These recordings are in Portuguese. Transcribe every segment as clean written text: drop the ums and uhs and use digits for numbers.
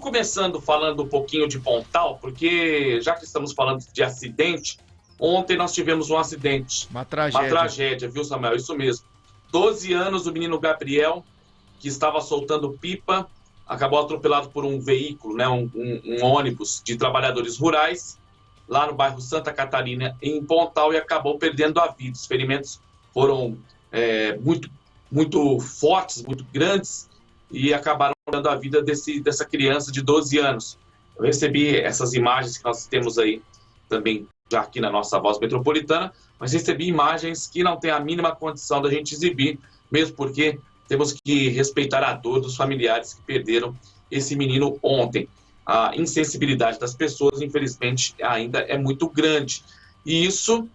começando falando um pouquinho de Pontal, porque já que estamos falando de acidente, ontem nós tivemos um acidente. Uma tragédia, viu, Samuel? Isso mesmo. 12 anos, o menino Gabriel, que estava soltando pipa, acabou atropelado por um veículo, né, um ônibus de trabalhadores rurais, lá no bairro Santa Catarina, em Pontal, e acabou perdendo a vida. Os ferimentos foram muito fortes, muito grandes, e acabaram dando a vida dessa criança de 12 anos. Eu recebi essas imagens que nós temos aí também já aqui na nossa Voz Metropolitana, mas recebi imagens que não tem a mínima condição da gente exibir, mesmo porque temos que respeitar a dor dos familiares que perderam esse menino ontem. A insensibilidade das pessoas, infelizmente, ainda é muito grande. E isso,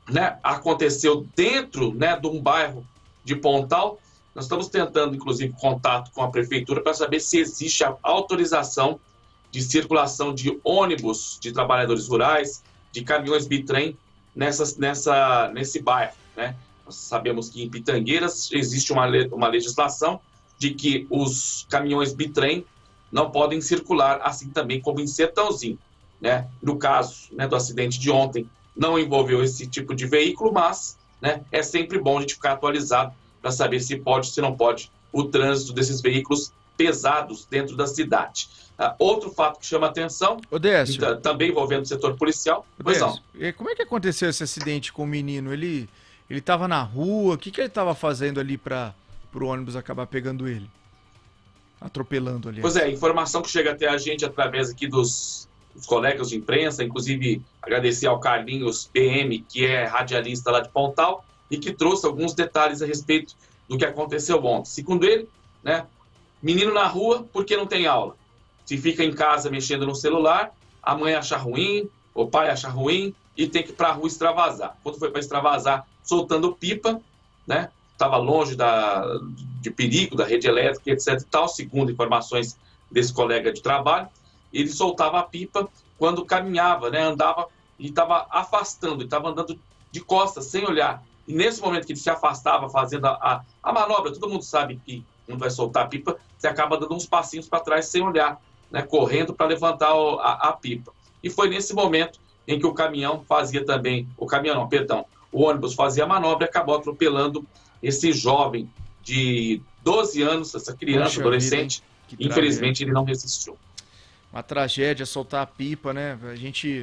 né, aconteceu dentro, né, de um bairro de Pontal. Nós estamos tentando, inclusive, contato com a prefeitura para saber se existe a autorização de circulação de ônibus de trabalhadores rurais, de caminhões bitrem nesse bairro, né? Nós sabemos que em Pitangueiras existe uma legislação de que os caminhões bitrem não podem circular, assim também como em Sertãozinho, né? No caso, né, do acidente de ontem, não envolveu esse tipo de veículo, mas, né, é sempre bom a gente ficar atualizado para saber se pode, se não pode, o trânsito desses veículos pesados dentro da cidade. Outro fato que chama atenção, também envolvendo o setor policial. Pois não. Como é que aconteceu esse acidente com o menino? Ele estava na rua, o que ele estava fazendo ali para o ônibus acabar pegando ele? Atropelando ali. Pois é, informação que chega até a gente através aqui dos colegas de imprensa, inclusive agradecer ao Carlinhos PM, que é radialista lá de Pontal, e que trouxe alguns detalhes a respeito do que aconteceu ontem. Segundo ele, né, menino na rua porque não tem aula. Se fica em casa mexendo no celular, a mãe acha ruim, o pai acha ruim e tem que ir para a rua extravasar. Quando foi para extravasar, soltando pipa, né, estava longe de perigo, da rede elétrica, etc. e tal, segundo informações desse colega de trabalho, ele soltava a pipa quando caminhava, né, andava e estava afastando, estava andando de costas, sem olhar. E nesse momento que ele se afastava, fazendo a manobra, todo mundo sabe que quando vai soltar a pipa, você acaba dando uns passinhos para trás sem olhar, né, correndo para levantar a pipa. E foi nesse momento em que o caminhão fazia também, o ônibus fazia a manobra e acabou atropelando esse jovem de 12 anos, essa criança, adolescente. Infelizmente, ele não resistiu. Uma tragédia soltar a pipa, né?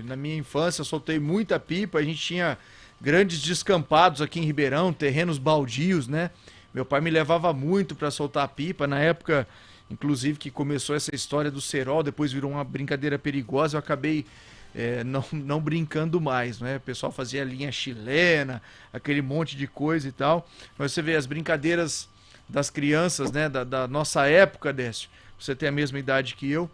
Na minha infância, eu soltei muita pipa, a gente tinha grandes descampados aqui em Ribeirão, terrenos baldios, né? Meu pai me levava muito para soltar a pipa, na época, inclusive, que começou essa história do cerol, depois virou uma brincadeira perigosa, eu acabei não brincando mais, né? O pessoal fazia linha chilena, aquele monte de coisa e tal. Mas você vê as brincadeiras das crianças, né? Da nossa época, Décio, você tem a mesma idade que eu,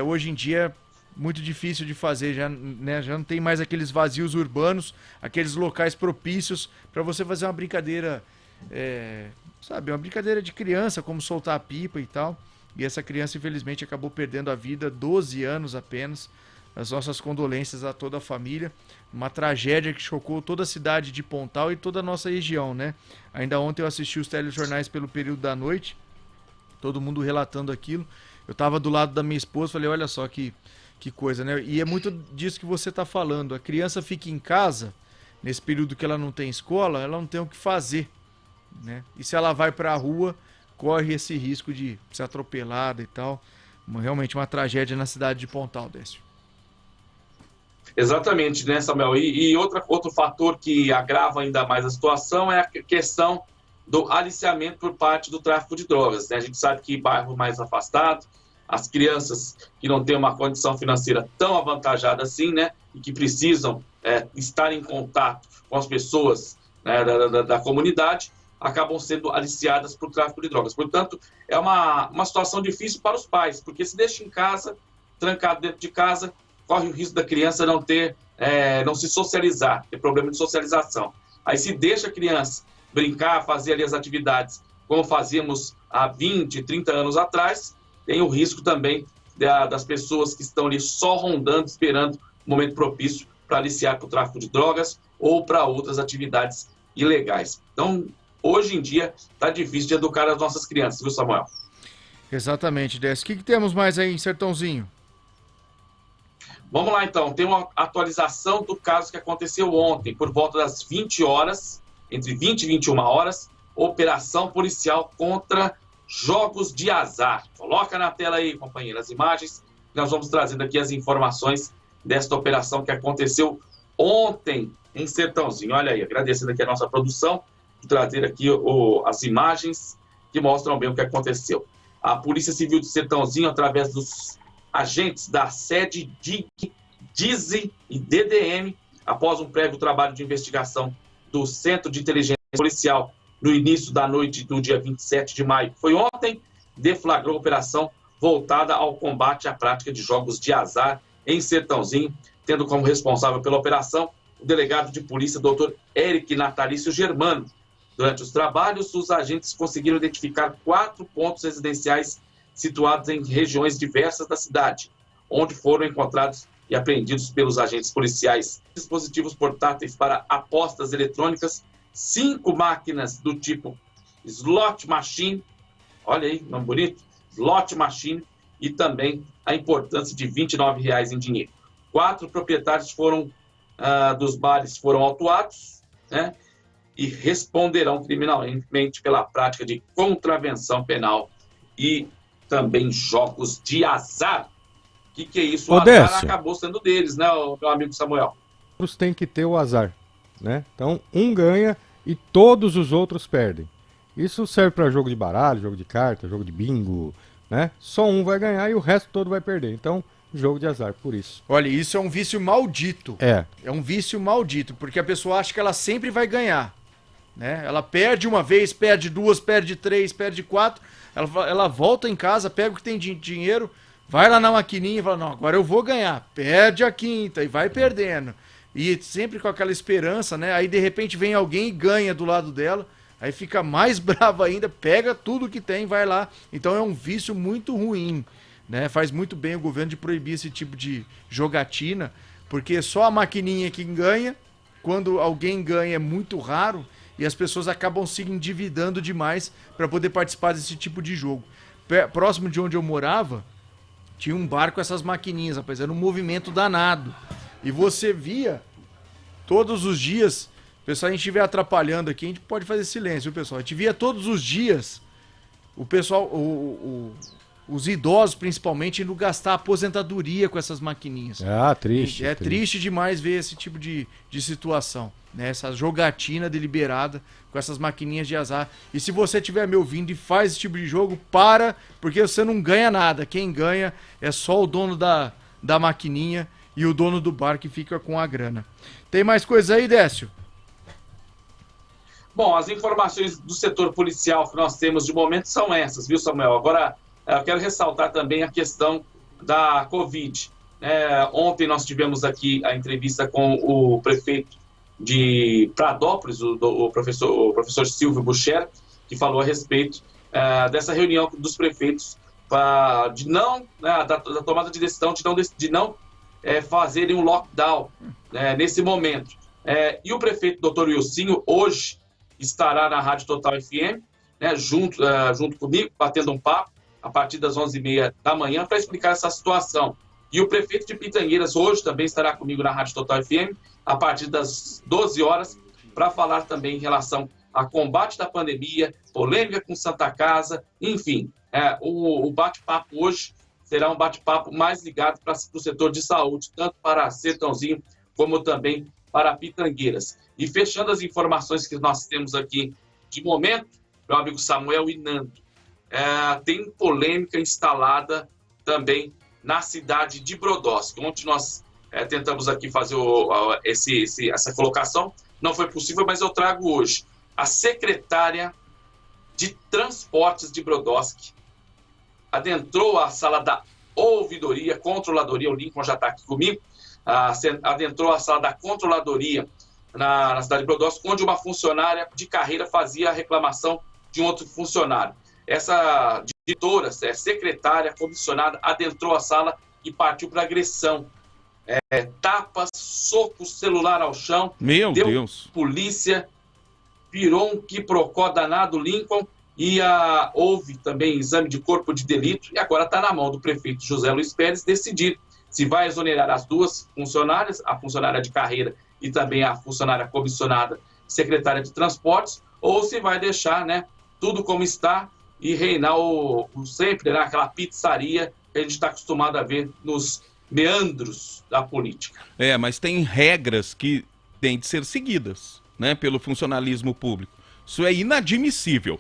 hoje em dia muito difícil de fazer, já não tem mais aqueles vazios urbanos, aqueles locais propícios para você fazer uma brincadeira, uma brincadeira de criança, como soltar a pipa e tal. E essa criança, infelizmente, acabou perdendo a vida, 12 anos apenas. As nossas condolências a toda a família. Uma tragédia que chocou toda a cidade de Pontal e toda a nossa região, né? Ainda ontem eu assisti os telejornais pelo período da noite, todo mundo relatando aquilo. Eu estava do lado da minha esposa, falei, olha só que coisa, né? E é muito disso que você está falando. A criança fica em casa, nesse período que ela não tem escola, ela não tem o que fazer, né? E se ela vai para a rua, corre esse risco de ser atropelada e tal. Realmente uma tragédia na cidade de Pontal, Décio. Exatamente, né, Samuel? E outro fator que agrava ainda mais a situação é a questão do aliciamento por parte do tráfico de drogas, né? A gente sabe que bairro mais afastado, as crianças que não têm uma condição financeira tão avantajada assim, né, e que precisam estar em contato com as pessoas, né, da comunidade, acabam sendo aliciadas por tráfico de drogas. Portanto, é uma situação difícil para os pais, porque se deixa em casa, trancado dentro de casa, corre o risco da criança não se socializar, ter problema de socialização. Aí se deixa a criança brincar, fazer ali as atividades como fazíamos há 20, 30 anos atrás, tem o risco também das pessoas que estão ali só rondando, esperando o momento propício para aliciar para o tráfico de drogas ou para outras atividades ilegais. Então, hoje em dia, está difícil de educar as nossas crianças, viu, Samuel? Exatamente, Décio. O que temos mais aí em Sertãozinho? Vamos lá, então. Tem uma atualização do caso que aconteceu ontem, por volta das 20 horas, entre 20 e 21 horas, operação policial contra jogos de azar. Coloca na tela aí, companheiro, as imagens. Nós vamos trazendo aqui as informações desta operação que aconteceu ontem em Sertãozinho. Olha aí, agradecendo aqui a nossa produção de trazer aqui as imagens que mostram bem o que aconteceu. A Polícia Civil de Sertãozinho, através dos agentes da sede DIG, DIZI e DDM, após um prévio trabalho de investigação do Centro de Inteligência Policial no início da noite do dia 27 de maio, que foi ontem, deflagrou a operação voltada ao combate à prática de jogos de azar em Sertãozinho, tendo como responsável pela operação o delegado de polícia, Dr. Eric Natalício Germano. Durante os trabalhos, os agentes conseguiram identificar 4 pontos residenciais situados em regiões diversas da cidade, onde foram encontrados e apreendidos pelos agentes policiais dispositivos portáteis para apostas eletrônicas, 5 máquinas do tipo slot machine, olha aí, nome bonito, slot machine, e também a importância de R$ 29 em dinheiro. 4 proprietários dos bares foram autuados, né, e responderão criminalmente pela prática de contravenção penal e também jogos de azar. O que é isso? O azar acabou sendo deles, né, meu amigo Samuel? Outros têm que ter o azar, né? Então, um ganha e todos os outros perdem. Isso serve para jogo de baralho, jogo de carta, jogo de bingo, né? Só um vai ganhar e o resto todo vai perder. Então, jogo de azar, por isso. Olha, isso é um vício maldito. É um vício maldito, porque a pessoa acha que ela sempre vai ganhar, né? Ela perde uma vez, perde 2, perde 3, perde 4, ela volta em casa, pega o que tem de dinheiro, vai lá na maquininha e fala, não, agora eu vou ganhar. Perde a quinta e vai perdendo. E sempre com aquela esperança, né? Aí de repente vem alguém e ganha do lado dela, aí fica mais brava ainda, pega tudo que tem, vai lá. Então é um vício muito ruim, né? Faz muito bem o governo de proibir esse tipo de jogatina, porque só a maquininha que ganha, quando alguém ganha é muito raro, e as pessoas acabam se endividando demais para poder participar desse tipo de jogo. Próximo de onde eu morava, tinha um bar com essas maquininhas, rapaz, era um movimento danado. E você via todos os dias, pessoal, a gente estiver atrapalhando aqui, a gente pode fazer silêncio, pessoal. A gente via todos os dias o pessoal, os idosos principalmente, indo gastar aposentadoria com essas maquininhas. Ah, triste. É triste demais ver esse tipo de situação, né? Essa jogatina deliberada com essas maquininhas de azar. E se você estiver me ouvindo e faz esse tipo de jogo, para, porque você não ganha nada. Quem ganha é só o dono da maquininha e o dono do bar que fica com a grana. Tem mais coisa aí, Décio? Bom, as informações do setor policial que nós temos de momento são essas, viu, Samuel? Agora, eu quero ressaltar também a questão da Covid. Ontem nós tivemos aqui a entrevista com o prefeito de Pradópolis, o professor Silvio Bucher, que falou a respeito dessa reunião dos prefeitos da tomada de decisão de não fazerem um lockdown nesse momento. E o prefeito, doutor Wilsinho, hoje estará na Rádio Total FM, junto comigo, batendo um papo, a partir das 11h30 da manhã, para explicar essa situação. E o prefeito de Pitangueiras hoje também estará comigo na Rádio Total FM, a partir das 12 horas, para falar também em relação ao combate da pandemia, polêmica com Santa Casa, enfim. O bate-papo hoje será um bate-papo mais ligado para o setor de saúde, tanto para Sertãozinho como também para Pitangueiras. E fechando as informações que nós temos aqui de momento, meu amigo Samuel e Nando, tem polêmica instalada também na cidade de Brodowski. Ontem nós tentamos aqui fazer essa colocação, não foi possível, mas eu trago hoje. A secretária de Transportes de Brodowski adentrou a sala da ouvidoria, controladoria, o Lincoln já está aqui comigo, adentrou a sala da controladoria na cidade de Brodowski, onde uma funcionária de carreira fazia a reclamação de um outro funcionário. Essa diretora, secretária, comissionada, adentrou a sala e partiu para agressão. Tapas, socos, celular ao chão. Meu Deus. Polícia, virou um quiprocó danado, Lincoln, e houve também exame de corpo de delito, e agora está na mão do prefeito José Luiz Pérez decidir se vai exonerar as duas funcionárias, a funcionária de carreira e também a funcionária comissionada secretária de transportes, ou se vai deixar, né, tudo como está e reinar sempre, né, aquela pizzaria que a gente está acostumado a ver nos meandros da política. Mas tem regras que têm de ser seguidas, né, pelo funcionalismo público. Isso é inadmissível.